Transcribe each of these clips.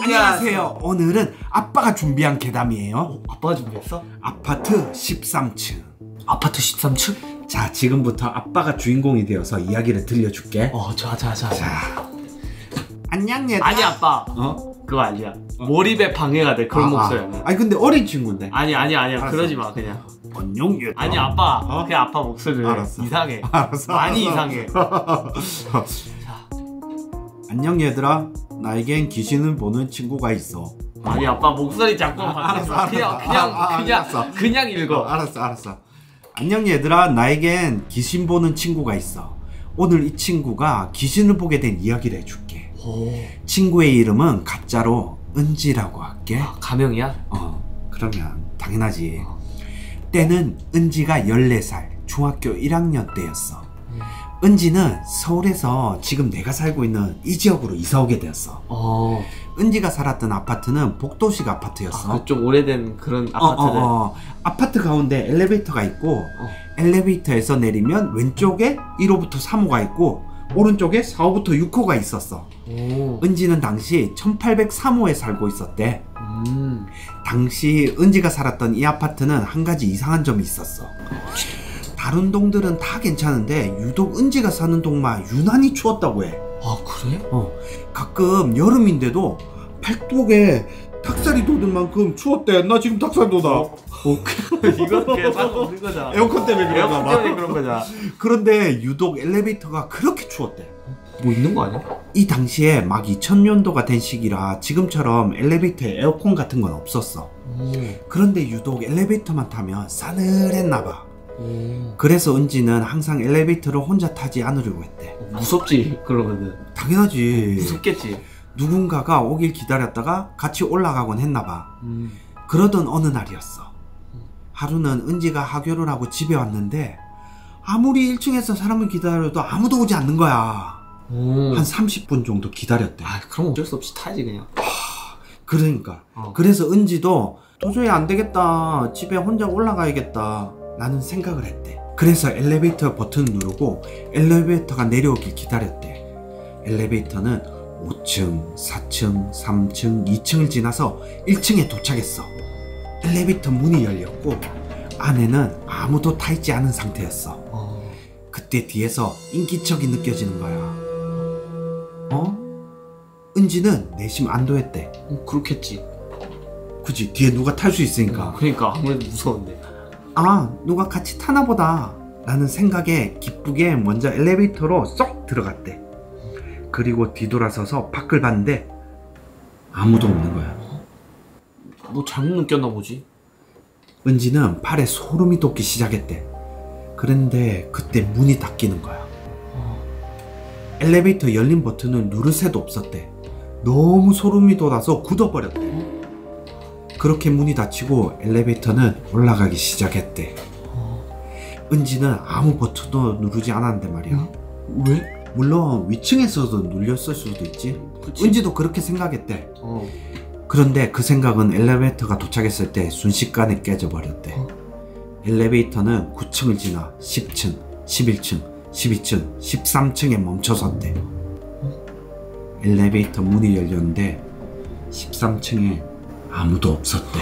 안녕하세요. 오늘은 아빠가 준비한 괴담이에요. 아빠가 준비했어? 아파트 13층. 아파트 13층? 자, 지금부터 아빠가 주인공이 되어서 이야기를 들려줄게. 좋아. 안녕 얘들아. 아니 아빠. 그거 아니야. 몰입에 방해가 돼 그런 목소리 아니야. 아니 근데 어린 친구인데. 아니야. 알았어. 그러지 마 그냥. 안녕 얘들아. 아니 아빠. 그냥 아빠 목소리를. 알았어. 이상해. 알았어. 많이 이상해. 안녕 얘들아. 나에겐 귀신을 보는 친구가 있어. 아니 아빠 목소리 자꾸 바뀌었어. 알았어. 그냥 읽어. 알았어. 안녕 얘들아. 나에겐 귀신 보는 친구가 있어. 오늘 이 친구가 귀신을 보게 된 이야기를 해줄게. 친구의 이름은 가짜로 은지라고 할게. 가명이야? 그러면 당연하지. 때는 은지가 14살 중학교 1학년 때였어. 은지는 서울에서 지금 내가 살고 있는 이 지역으로 이사 오게 되었어. 은지가 살았던 아파트는 복도식 아파트였어. 좀 오래된 그런 아파트들. 아파트 가운데 엘리베이터가 있고 엘리베이터에서 내리면 왼쪽에 1호부터 3호가 있고 오른쪽에 4호부터 6호가 있었어. 은지는 당시 1803호에 살고 있었대. 당시 은지가 살았던 이 아파트는 한 가지 이상한 점이 있었어. 다른 동들은 다 괜찮은데 유독 은지가 사는 동만 유난히 추웠다고 해. 아 그래? 가끔 여름인데도 팔뚝에 닭살이 돋을 만큼 추웠대. 나 지금 닭살 돋아. 이건 계산 없는 거잖아. 에어컨 때문에 그런가 봐. 에어컨 때문에 그런 거잖아. 그런데 유독 엘리베이터가 그렇게 추웠대. 뭐 있는 거 아니야? 이 당시에 막 2000년도가 된 시기라 지금처럼 엘리베이터에 에어컨 같은 건 없었어. 그런데 유독 엘리베이터만 타면 싸늘했나 봐. 그래서 은지는 항상 엘리베이터를 혼자 타지 않으려고 했대. 무섭지 그러면은. 당연하지. 무섭겠지. 누군가가 오길 기다렸다가 같이 올라가곤 했나 봐. 그러던 어느 날이었어. 하루는 은지가 하교를 하고 집에 왔는데 아무리 1층에서 사람을 기다려도 아무도 오지 않는 거야. 한 30분 정도 기다렸대. 그럼 어쩔 수 없이 타야지 그냥. 그러니까 그래서 은지도 도저히 안 되겠다, 집에 혼자 올라가야겠다 라는 생각을 했대. 그래서 엘리베이터 버튼을 누르고 엘리베이터가 내려오길 기다렸대. 엘리베이터는 5층, 4층, 3층, 2층을 지나서 1층에 도착했어. 엘리베이터 문이 열렸고 안에는 아무도 타 있지 않은 상태였어. 그때 뒤에서 인기척이 느껴지는 거야. 은지는 내심 안도했대. 그렇겠지. 그치, 뒤에 누가 탈 수 있으니까. 그러니까 아무래도 무서운데. 누가 같이 타나 보다 라는 생각에 기쁘게 먼저 엘리베이터로 쏙 들어갔대. 그리고 뒤돌아서서 밖을 봤는데 아무도 없는 거야. 뭐 잘못 느꼈나 보지. 은지는 팔에 소름이 돋기 시작했대. 그런데 그때 문이 닫히는 거야. 엘리베이터 열린 버튼을 누를 새도 없었대. 너무 소름이 돋아서 굳어버렸대. 그렇게 문이 닫히고 엘리베이터는 올라가기 시작했대. 은지는 아무 버튼도 누르지 않았는데 말이야. 왜? 물론 위층에서도 눌렸을 수도 있지. 그치? 은지도 그렇게 생각했대. 그런데 그 생각은 엘리베이터가 도착했을 때 순식간에 깨져버렸대. 엘리베이터는 9층을 지나 10층, 11층, 12층, 13층에 멈춰섰대. 엘리베이터 문이 열렸는데 13층에 아무도 없었대.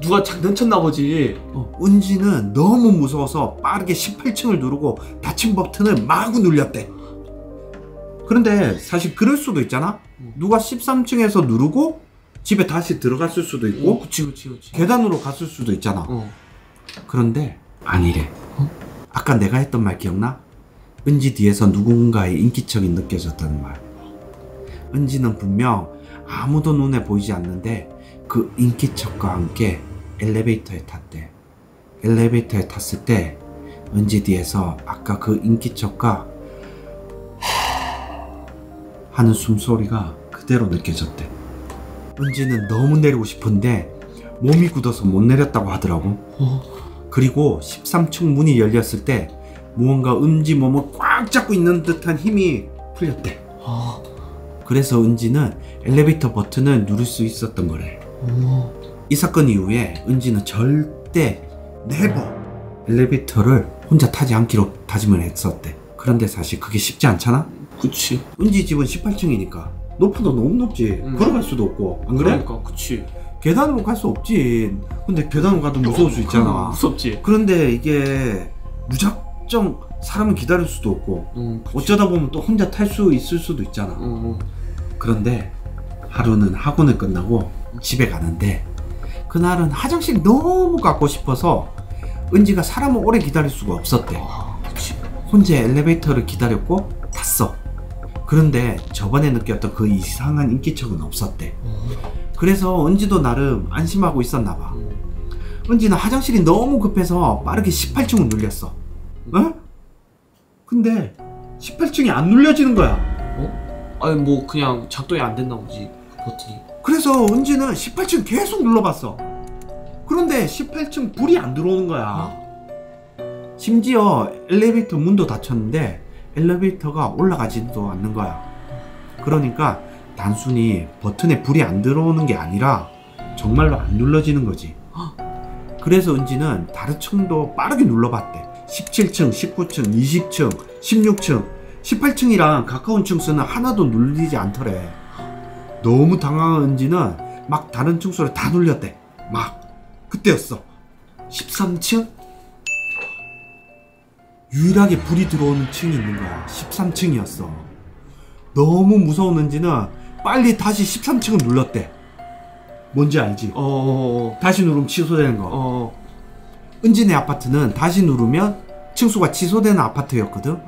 누가 장난쳤나 보지. 은지는 너무 무서워서 빠르게 18층을 누르고 닫힌 버튼을 마구 눌렸대. 그런데 사실 그럴 수도 있잖아. 누가 13층에서 누르고 집에 다시 들어갔을 수도 있고 그치. 계단으로 갔을 수도 있잖아. 그런데 아니래. 아까 내가 했던 말 기억나? 은지 뒤에서 누군가의 인기척이 느껴졌다는 말. 은지는 분명 아무도 눈에 보이지 않는데 그 인기척과 함께 엘리베이터에 탔대. 엘리베이터에 탔을 때 은지 뒤에서 아까 그 인기척과 하는 숨소리가 그대로 느껴졌대. 은지는 너무 내리고 싶은데 몸이 굳어서 못 내렸다고 하더라고. 그리고 13층 문이 열렸을 때 무언가 은지 몸을 꽉 잡고 있는 듯한 힘이 풀렸대. 그래서 은지는 엘리베이터 버튼을 누를 수 있었던 거래. 이 사건 이후에 은지는 절대 네버 엘리베이터를 혼자 타지 않기로 다짐을 했었대. 그런데 사실 그게 쉽지 않잖아? 그치. 은지 집은 18층이니까 높아도 너무 높지. 걸어갈 수도 없고. 안 그래? 그러니까 그치. 계단으로 갈 수 없지. 근데 계단으로 가도 무서울 수 있잖아. 무섭지. 그런데 이게 무작정 사람을 기다릴 수도 없고 어쩌다 보면 또 혼자 탈 수 있을 수도 있잖아. 그런데 하루는 학원을 끝나고 집에 가는데 그날은 화장실이 너무 가고 싶어서 은지가 사람을 오래 기다릴 수가 없었대. 그치. 혼자 엘리베이터를 기다렸고 탔어. 그런데 저번에 느꼈던 그 이상한 인기척은 없었대. 그래서 은지도 나름 안심하고 있었나 봐. 은지는 화장실이 너무 급해서 빠르게 18층을 눌렸어. 어? 근데 18층이 안 눌려지는 거야. 아니 뭐 그냥 작동이 안 됐나 보지 그 버튼이. 그래서 은지는 18층 계속 눌러봤어. 그런데 18층 불이 안 들어오는 거야. 심지어 엘리베이터 문도 닫혔는데 엘리베이터가 올라가지도 않는 거야. 그러니까 단순히 버튼에 불이 안 들어오는 게 아니라 정말로 안 눌러지는 거지. 그래서 은지는 다른 층도 빠르게 눌러봤대. 17층, 19층, 20층, 16층, 18층이랑 가까운 층수는 하나도 눌리지 않더래. 너무 당황한 은지는 막 다른 층수를 다 눌렸대. 막 그때였어. 13층? 유일하게 불이 들어오는 층이 있는 거야. 13층이었어. 너무 무서운 은지는 빨리 다시 13층을 눌렀대. 뭔지 알지? 다시 누르면 취소되는 거. 은지네 아파트는 다시 누르면 층수가 취소되는 아파트였거든.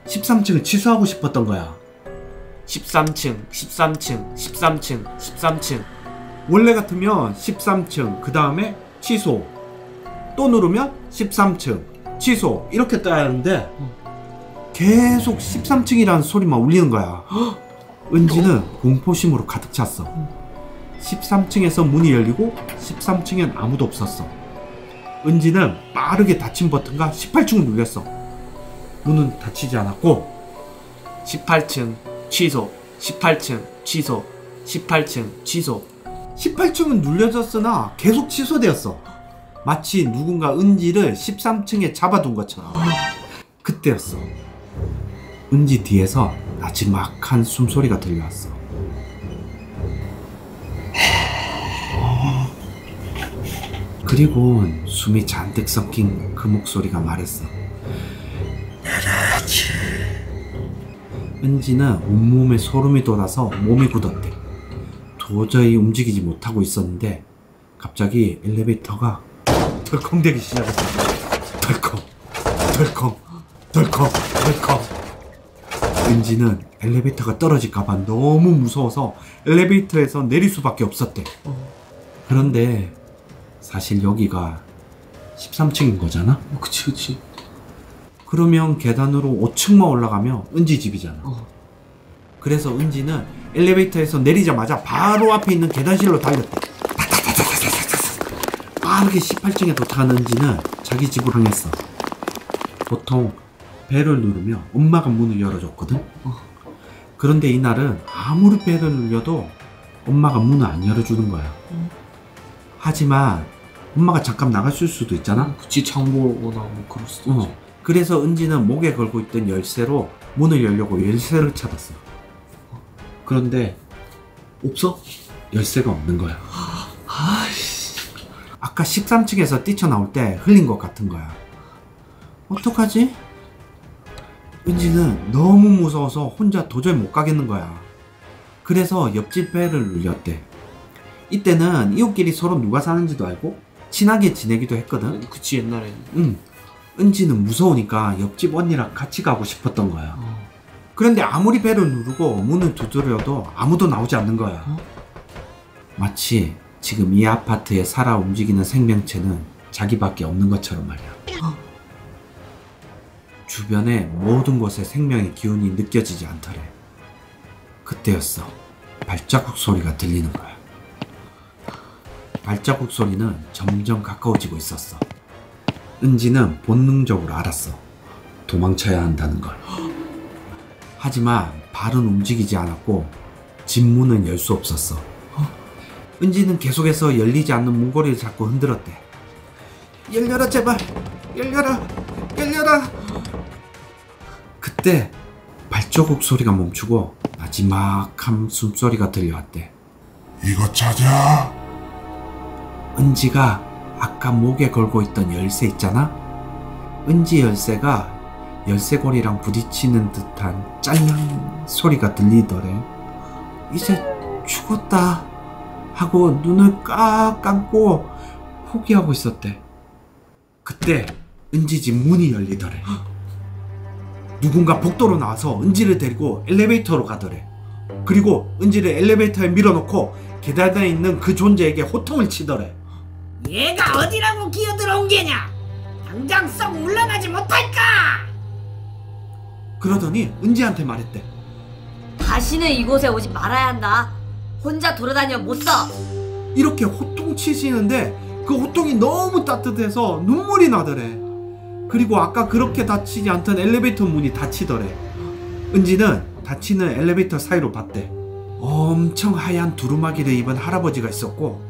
13층을 취소하고 싶었던 거야. 13층, 13층, 13층, 13층. 원래 같으면 13층 그 다음에 취소, 또 누르면 13층 취소 이렇게 떠야 하는데 계속 13층이라는 소리만 울리는 거야. 은지는 공포심으로 가득 찼어. 13층에서 문이 열리고 13층엔 아무도 없었어. 은지는 빠르게 닫힌 버튼과 18층을 눌렸어. 문은 닫히지 않았고 18층 취소, 18층 취소, 18층 취소. 18층은 눌려졌으나 계속 취소되었어. 마치 누군가 은지를 13층에 잡아둔 것처럼. 그때였어. 은지 뒤에서 나지막한 숨소리가 들려왔어. 그리고 숨이 잔뜩 섞인 그 목소리가 말했어. 나라지. 은지는 온몸에 소름이 돋아서 몸이 굳었대. 도저히 움직이지 못하고 있었는데 갑자기 엘리베이터가 덜컹대기 시작했어. 덜컹 덜컹 덜컹 덜컹. 은지는 엘리베이터가 떨어질까봐 너무 무서워서 엘리베이터에서 내릴 수밖에 없었대. 그런데 사실 여기가 13층인 거잖아? 그치. 그러면 계단으로 5층만 올라가면 은지 집이잖아. 그래서 은지는 엘리베이터에서 내리자마자 바로 앞에 있는 계단실로 달렸대. 빠르게 18층에 도착한 은지는 자기 집으로 향했어. 보통 벨을 누르면 엄마가 문을 열어줬거든. 그런데 이날은 아무리 벨을 눌려도 엄마가 문을 안 열어주는 거야. 하지만 엄마가 잠깐 나갔을 수도 있잖아. 그치, 장보거나 뭐 그럴 수도 있지. 그래서 은지는 목에 걸고 있던 열쇠로 문을 열려고 열쇠를 찾았어. 그런데 없어? 열쇠가 없는 거야. 아까 13층에서 뛰쳐나올 때 흘린 것 같은 거야. 어떡하지? 은지는 너무 무서워서 혼자 도저히 못 가겠는 거야. 그래서 옆집 벨을 눌렸대. 이때는 이웃끼리 서로 누가 사는지도 알고 친하게 지내기도 했거든. 그치, 옛날에는. 은지는 무서우니까 옆집 언니랑 같이 가고 싶었던 거야. 그런데 아무리 벨을 누르고 문을 두드려도 아무도 나오지 않는 거야. 마치 지금 이 아파트에 살아 움직이는 생명체는 자기밖에 없는 것처럼 말이야. 주변의 모든 곳에 생명의 기운이 느껴지지 않더래. 그때였어. 발자국 소리가 들리는 거야. 발자국 소리는 점점 가까워지고 있었어. 은지는 본능적으로 알았어. 도망쳐야 한다는 걸. 하지만 발은 움직이지 않았고 집 문은 열 수 없었어. 은지는 계속해서 열리지 않는 문고리를 잡고 흔들었대. 열려라 제발. 열려라. 열려라. 그때 발자국 소리가 멈추고 마지막한 숨소리가 들려왔대. 이거 찾아. 은지가 아까 목에 걸고 있던 열쇠 있잖아? 은지 열쇠가 열쇠고리랑 부딪히는 듯한 짤랑 소리가 들리더래. 이제 죽었다 하고 눈을 꽉 감고 포기하고 있었대. 그때 은지 집 문이 열리더래. 누군가 복도로 나와서 은지를 데리고 엘리베이터로 가더래. 그리고 은지를 엘리베이터에 밀어넣고 계단에 있는 그 존재에게 호통을 치더래. 얘가 어디라고 기어들어온 게냐? 당장 썩 물러나지 못할까? 그러더니 은지한테 말했대. 다시는 이곳에 오지 말아야 한다. 혼자 돌아다녀 못 써. 이렇게 호통 치시는데 그 호통이 너무 따뜻해서 눈물이 나더래. 그리고 아까 그렇게 닫히지 않던 엘리베이터 문이 닫히더래. 은지는 닫히는 엘리베이터 사이로 봤대. 엄청 하얀 두루마기를 입은 할아버지가 있었고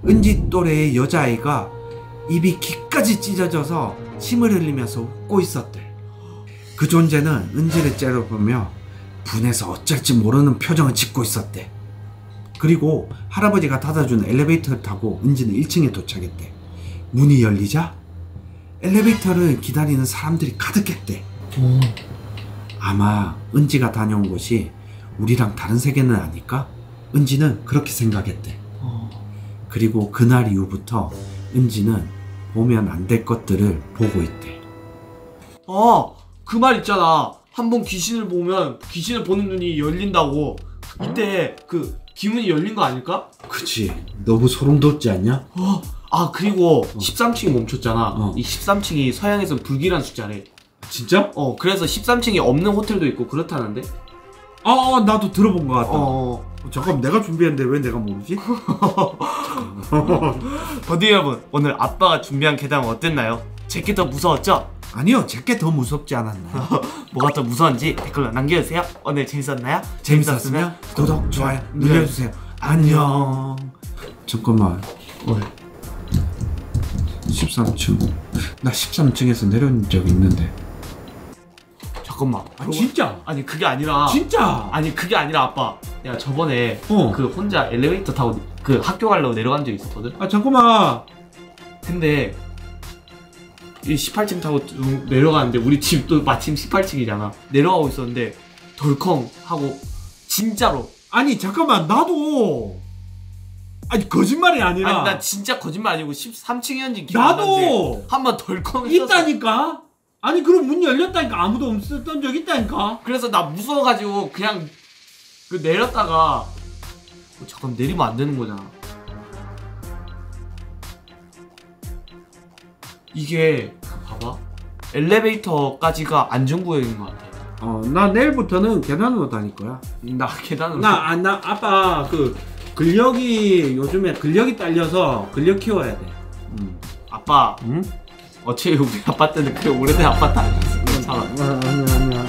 은지 또래의 여자아이가 입이 귀까지 찢어져서 침을 흘리면서 웃고 있었대. 그 존재는 은지를 째려보며 분해서 어쩔지 모르는 표정을 짓고 있었대. 그리고 할아버지가 닫아준 엘리베이터를 타고 은지는 1층에 도착했대. 문이 열리자 엘리베이터를 기다리는 사람들이 가득했대. 아마 은지가 다녀온 곳이 우리랑 다른 세계는 아닐까? 은지는 그렇게 생각했대. 그리고 그날 이후부터 은지는 보면 안 될 것들을 보고 있대. 그 말 있잖아. 한번 귀신을 보면 귀신을 보는 눈이 열린다고. 이때 그 기문이 열린 거 아닐까? 그치. 너무 소름 돋지 않냐? 그리고 13층이 멈췄잖아. 어. 이 13층이 서양에서 불길한 숫자래. 진짜? 그래서 13층이 없는 호텔도 있고 그렇다는데? 나도 들어본 것 같다. 잠깐 내가 준비했는데 왜 내가 모르지? 버디 여러분, 오늘 아빠가 준비한 계단 어땠나요? 제게 더 무서웠죠? 아니요, 제게 더 무섭지 않았나요? 뭐가 더 무서운지 댓글로 남겨주세요. 오늘 재밌었나요? 재밌었으면 구독, 좋아요 눌러주세요. 안녕. 잠깐만. 13층. 나 13층에서 내려온 적 있는데. 잠깐만. 진짜? 아니 그게 아니라. 진짜? 아니 그게 아니라 아빠. 내가 저번에 어. 그 혼자 엘리베이터 타고 그 학교 가려고 내려간 적 있었거든. 잠깐만. 근데 이 18층 타고 쭉 내려가는데 우리 집도 마침 18층이잖아. 내려가고 있었는데 덜컹 하고 진짜로. 아니 잠깐만, 나도. 아니 거짓말이 아니라. 아니 나 진짜 거짓말 아니고 13층이었는지 기억 안 나는데 나도 한번 덜컹 했었어. 있다니까. 아니 그럼 문 열렸다니까. 아무도 없었던 적 있다니까. 그래서 나 무서워가지고 그냥 그 내렸다가 잠깐 내리면 안 되는 거잖아. 이게 봐봐, 엘리베이터까지가 안전구역인 것 같아. 나 내일부터는 계단으로 다닐 거야. 나 계단으로. 나 아빠 그 근력이 요즘에 근력이 딸려서 근력 키워야 돼. 아빠, 응? 어차피 우리 아파트는 그 오래된 아파트 아니었어. 괜찮아. 아니야.